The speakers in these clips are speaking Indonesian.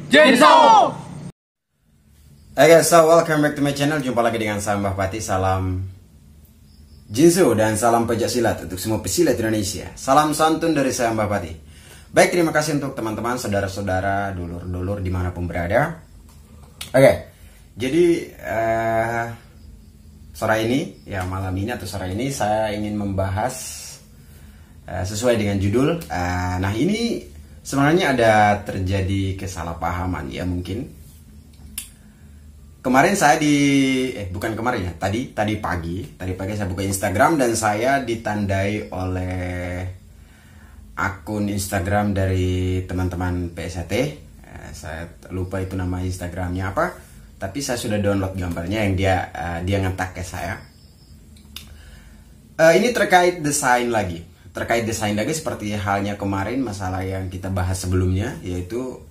Jinso! Hey guys, so welcome back to my channel. Jumpa lagi dengan saya Mbah Pati. Salam Jinso dan salam pejak silat untuk semua pesilat Indonesia. Salam santun dari saya Mbah Pati. Baik, terima kasih untuk teman-teman, saudara-saudara, dulur-dulur dimanapun berada. Oke, jadi sore ini, ya malam ini atau sore ini saya ingin membahas sesuai dengan judul. Nah ini sebenarnya ada terjadi kesalahpahaman ya mungkin. Kemarin saya bukan kemarin ya, tadi pagi saya buka Instagram dan saya ditandai oleh akun Instagram dari teman-teman PSAT. Saya lupa itu nama Instagramnya apa, tapi saya sudah download gambarnya yang dia nge-tag ke saya. Ini terkait desain lagi seperti halnya kemarin masalah yang kita bahas sebelumnya, yaitu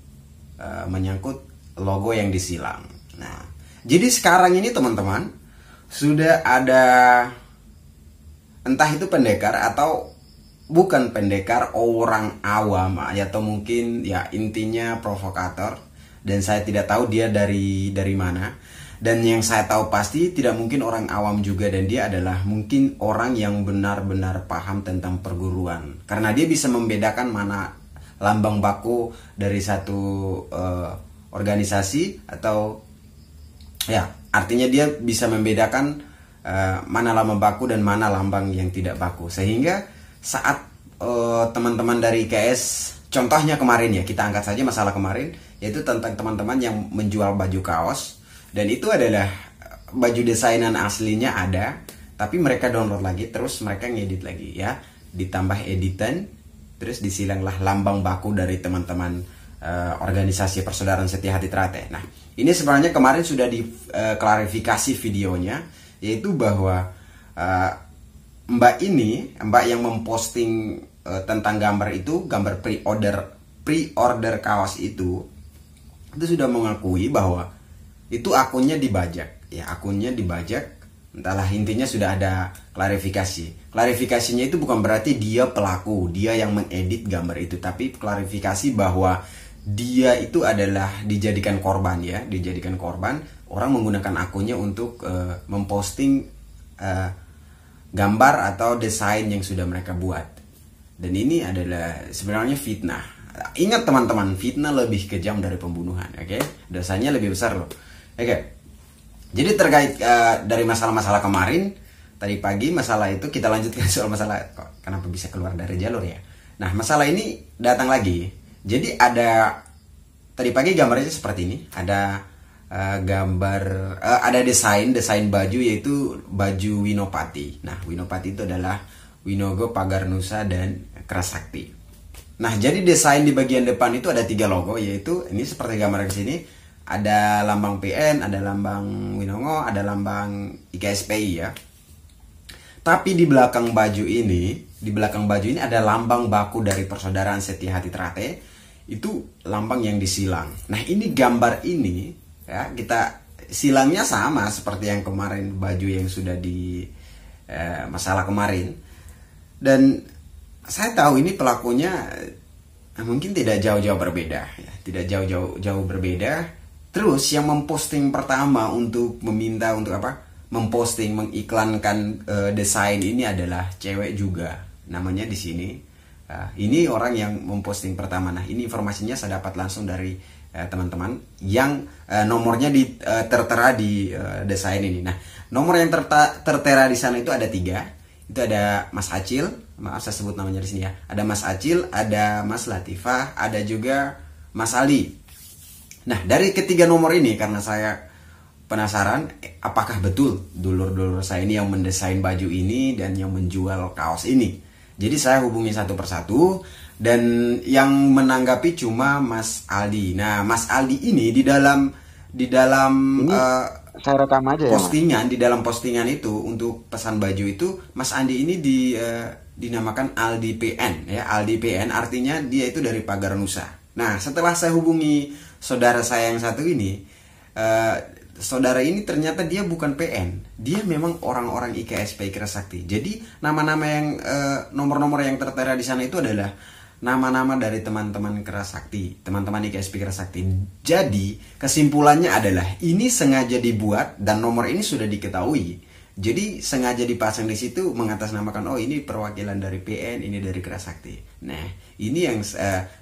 menyangkut logo yang disilang. Nah, jadi sekarang ini teman-teman sudah ada, entah itu pendekar atau bukan pendekar, orang awam atau mungkin ya intinya provokator, dan saya tidak tahu dia dari mana. Dan yang saya tahu pasti tidak mungkin orang awam juga, dan dia adalah mungkin orang yang benar-benar paham tentang perguruan, karena dia bisa membedakan mana lambang baku dari satu organisasi, atau ya artinya dia bisa membedakan mana lambang baku dan mana lambang yang tidak baku. Sehingga saat teman-teman dari IKS, contohnya kemarin ya, kita angkat saja masalah kemarin, yaitu tentang teman-teman yang menjual baju kaos. Dan itu adalah baju desainan aslinya ada, tapi mereka download lagi, terus mereka ngedit lagi ya, ditambah editan, terus disilanglah lambang baku dari teman-teman organisasi Persaudaraan Setia Hati Trate. Nah, ini sebenarnya kemarin sudah diklarifikasi videonya, yaitu bahwa mbak yang memposting tentang gambar itu, gambar pre-order kaos itu sudah mengakui bahwa itu akunnya dibajak, ya akunnya dibajak. Entahlah, intinya sudah ada klarifikasi. Klarifikasinya itu bukan berarti dia pelaku, dia yang mengedit gambar itu, tapi klarifikasi bahwa dia itu adalah dijadikan korban ya, dijadikan korban. Orang menggunakan akunnya untuk memposting gambar atau desain yang sudah mereka buat. Dan ini adalah sebenarnya fitnah. Ingat teman-teman, fitnah lebih kejam dari pembunuhan, oke? Dosanya lebih besar loh. Oke, jadi terkait dari masalah-masalah kemarin tadi pagi, masalah itu kita lanjutkan soal masalah kenapa bisa keluar dari jalur ya. Nah, masalah ini datang lagi. Jadi ada tadi pagi gambarnya seperti ini, ada gambar, ada desain baju, yaitu baju Winopati. Nah, Winopati itu adalah Winogo, Pagar Nusa, dan Kerasakti. Nah, jadi desain di bagian depan itu ada 3 logo, yaitu ini seperti gambar di sini. Ada lambang PN, ada lambang Winongo, ada lambang IKSPI ya. Tapi di belakang baju ini ada lambang baku dari Persaudaraan Setia Hati Trate. Itu lambang yang disilang. Nah, ini gambar ini ya, kita silangnya sama seperti yang kemarin, baju yang sudah di masalah kemarin. Dan saya tahu ini pelakunya mungkin tidak jauh-jauh berbeda ya, tidak jauh-jauh berbeda. Terus yang memposting pertama untuk meminta untuk memposting, mengiklankan desain ini adalah cewek juga. Namanya di sini. Ini orang yang memposting pertama. Nah, ini informasinya saya dapat langsung dari teman-teman yang nomornya tertera di desain ini. Nah, nomor yang tertera di sana itu ada 3. Itu ada Mas Acil, maaf saya sebut namanya di sini ya. Ada Mas Acil, ada Mas Latifah, ada juga Mas Ali. Nah, dari ketiga nomor ini, karena saya penasaran apakah betul dulur-dulur saya ini yang mendesain baju ini dan yang menjual kaos ini. Jadi saya hubungi satu persatu, dan yang menanggapi cuma Mas Aldi. Nah, Mas Aldi ini di dalam saya rekam aja postingan, ya, di dalam postingan itu untuk pesan baju itu, Mas Andi ini dinamakan Aldi PN ya. Aldi PN artinya dia itu dari Pagar Nusa. Nah, setelah saya hubungi saudara saya yang satu ini, saudara ini ternyata dia bukan PN, dia memang orang-orang IKSPI Kerasakti. Jadi nama-nama yang nomor-nomor yang tertera di sana itu adalah nama-nama dari teman-teman Kerasakti, teman-teman IKSP Kerasakti. Jadi kesimpulannya adalah ini sengaja dibuat dan nomor ini sudah diketahui. Jadi sengaja dipasang di situ mengatasnamakan, oh ini perwakilan dari PN, ini dari Kerasakti. Nah, ini yang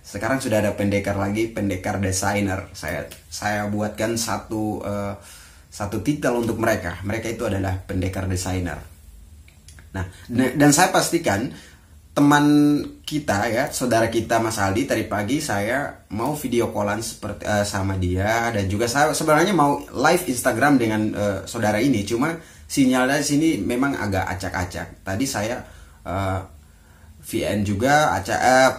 sekarang sudah ada pendekar lagi, pendekar desainer. Saya buatkan satu titel untuk mereka. Mereka itu adalah pendekar desainer. Nah, dan saya pastikan teman kita ya, saudara kita Mas Aldi, tadi pagi saya mau video callan seperti sama dia, dan juga saya sebenarnya mau live Instagram dengan saudara ini, cuma sinyalnya di sini memang agak acak-acak. Tadi saya VN juga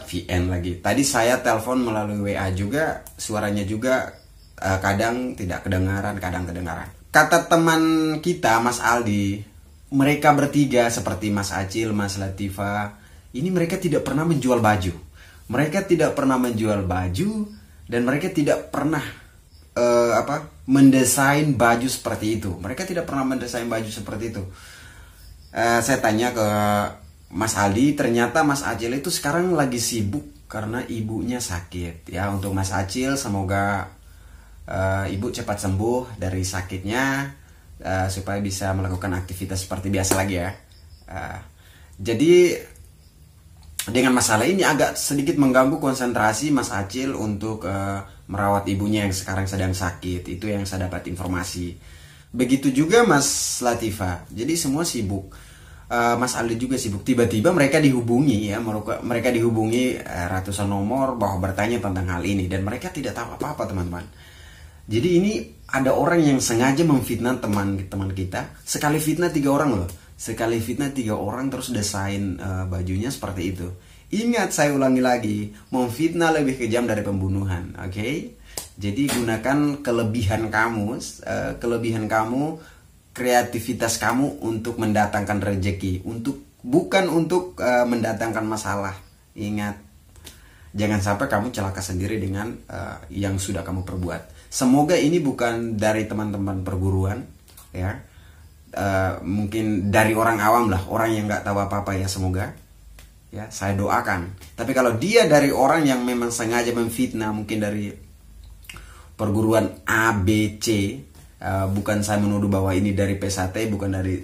VN lagi. Tadi saya telepon melalui WA juga, suaranya juga kadang tidak kedengaran, kadang kedengaran. Kata teman kita Mas Aldi, mereka bertiga seperti Mas Acil, Mas Latifa, ini mereka tidak pernah menjual baju. Mereka tidak pernah menjual baju dan mereka tidak pernah mendesain baju seperti itu. Mereka tidak pernah mendesain baju seperti itu. Saya tanya ke Mas Aldi, ternyata Mas Acil itu sekarang lagi sibuk karena ibunya sakit. Ya, untuk Mas Acil semoga ibu cepat sembuh dari sakitnya, supaya bisa melakukan aktivitas seperti biasa lagi ya. Jadi dengan masalah ini agak sedikit mengganggu konsentrasi Mas Acil untuk merawat ibunya yang sekarang sedang sakit. Itu yang saya dapat informasi. Begitu juga Mas Latifa. Jadi semua sibuk. Mas Aldi juga sibuk. Tiba-tiba mereka dihubungi ya, mereka dihubungi ratusan nomor bahwa bertanya tentang hal ini, dan mereka tidak tahu apa-apa, teman-teman. Jadi ini ada orang yang sengaja memfitnah teman-teman kita. Sekali fitnah 3 orang loh. Sekali fitnah 3 orang terus desain bajunya seperti itu. Ingat, saya ulangi lagi, memfitnah lebih kejam dari pembunuhan, oke? Jadi gunakan kelebihan kamu, kreativitas kamu untuk mendatangkan rezeki, bukan untuk mendatangkan masalah. Ingat, jangan sampai kamu celaka sendiri dengan yang sudah kamu perbuat. Semoga ini bukan dari teman-teman perguruan, ya. Mungkin dari orang awam lah, orang yang nggak tahu apa-apa ya, semoga ya, saya doakan. Tapi kalau dia dari orang yang memang sengaja memfitnah, mungkin dari perguruan ABC, bukan saya menuduh bahwa ini dari P1, bukan dari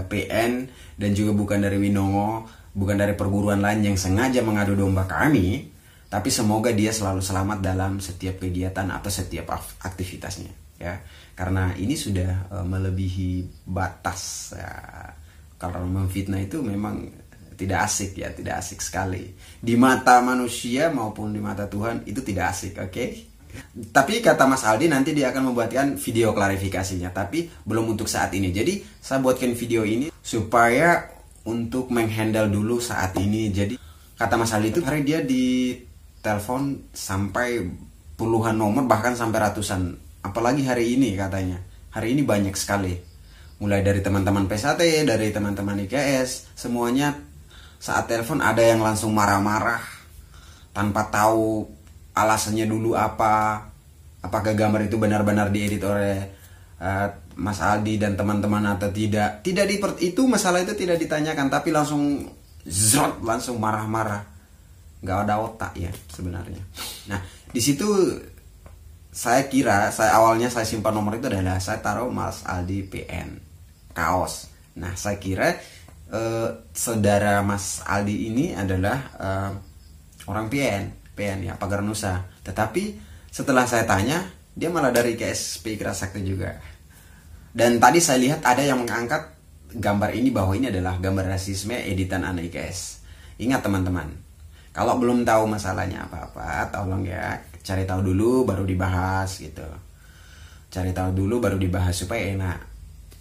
PN, dan juga bukan dari Winongo, bukan dari perguruan lain yang sengaja mengadu domba kami, tapi semoga dia selalu selamat dalam setiap kegiatan atau setiap aktivitasnya ya. Karena ini sudah melebihi batas ya. Kalau memfitnah itu memang tidak asik ya, tidak asik sekali. Di mata manusia maupun di mata Tuhan itu tidak asik, oke? Tapi kata Mas Aldi nanti dia akan membuatkan video klarifikasinya, tapi belum untuk saat ini. Jadi saya buatkan video ini supaya untuk menghandle dulu saat ini. Jadi kata Mas Aldi itu hari dia ditelepon sampai puluhan nomor, bahkan sampai ratusan. Apalagi hari ini katanya. Hari ini banyak sekali. Mulai dari teman-teman P1, dari teman-teman IKS, semuanya saat telepon ada yang langsung marah-marah tanpa tahu alasannya dulu apakah gambar itu benar-benar diedit oleh Mas Aldi dan teman-teman atau tidak. Itu masalah itu tidak ditanyakan, tapi langsung langsung marah-marah. Nggak ada otak ya sebenarnya. Nah, di situ awalnya saya simpan nomor itu adalah saya taruh Mas Aldi PN kaos. Nah, saya kira saudara Mas Aldi ini adalah orang PN ya, Pagar Nusa. Tetapi setelah saya tanya, dia malah dari IKSP Kerasakti juga. Dan tadi saya lihat ada yang mengangkat gambar ini bahwa ini adalah gambar rasisme editan anak IKS. Ingat teman-teman, kalau belum tahu masalahnya apa-apa, tolong ya cari tahu dulu baru dibahas gitu. Cari tahu dulu baru dibahas supaya enak.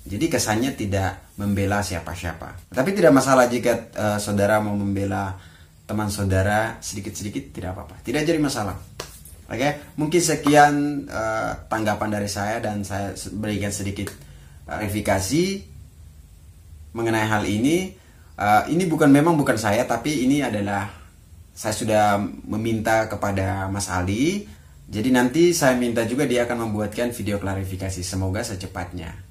Jadi kesannya tidak membela siapa-siapa. Tapi tidak masalah jika saudara mau membela teman saudara sedikit-sedikit, tidak apa-apa. Tidak jadi masalah. Oke, mungkin sekian tanggapan dari saya, dan saya berikan sedikit klarifikasi mengenai hal ini. Ini memang bukan saya, tapi ini adalah saya sudah meminta kepada Mas Ali. Jadi nanti saya minta juga dia akan membuatkan video klarifikasi, semoga secepatnya.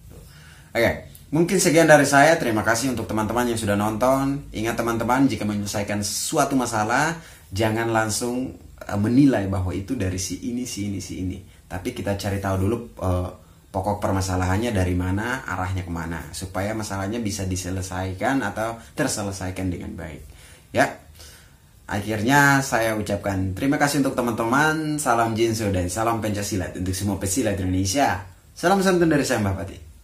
Oke, mungkin sekian dari saya. Terima kasih untuk teman-teman yang sudah nonton. Ingat teman-teman, jika menyelesaikan suatu masalah, Jangan langsung menilai bahwa itu dari si ini, si ini, si ini. Tapi kita cari tahu dulu pokok permasalahannya dari mana, arahnya kemana, supaya masalahnya bisa diselesaikan atau terselesaikan dengan baik. Ya, akhirnya saya ucapkan terima kasih untuk teman-teman. Salam Jinso dan salam Pencaksilat untuk semua pesilat Indonesia. Salam santun dari saya Mbak Pati.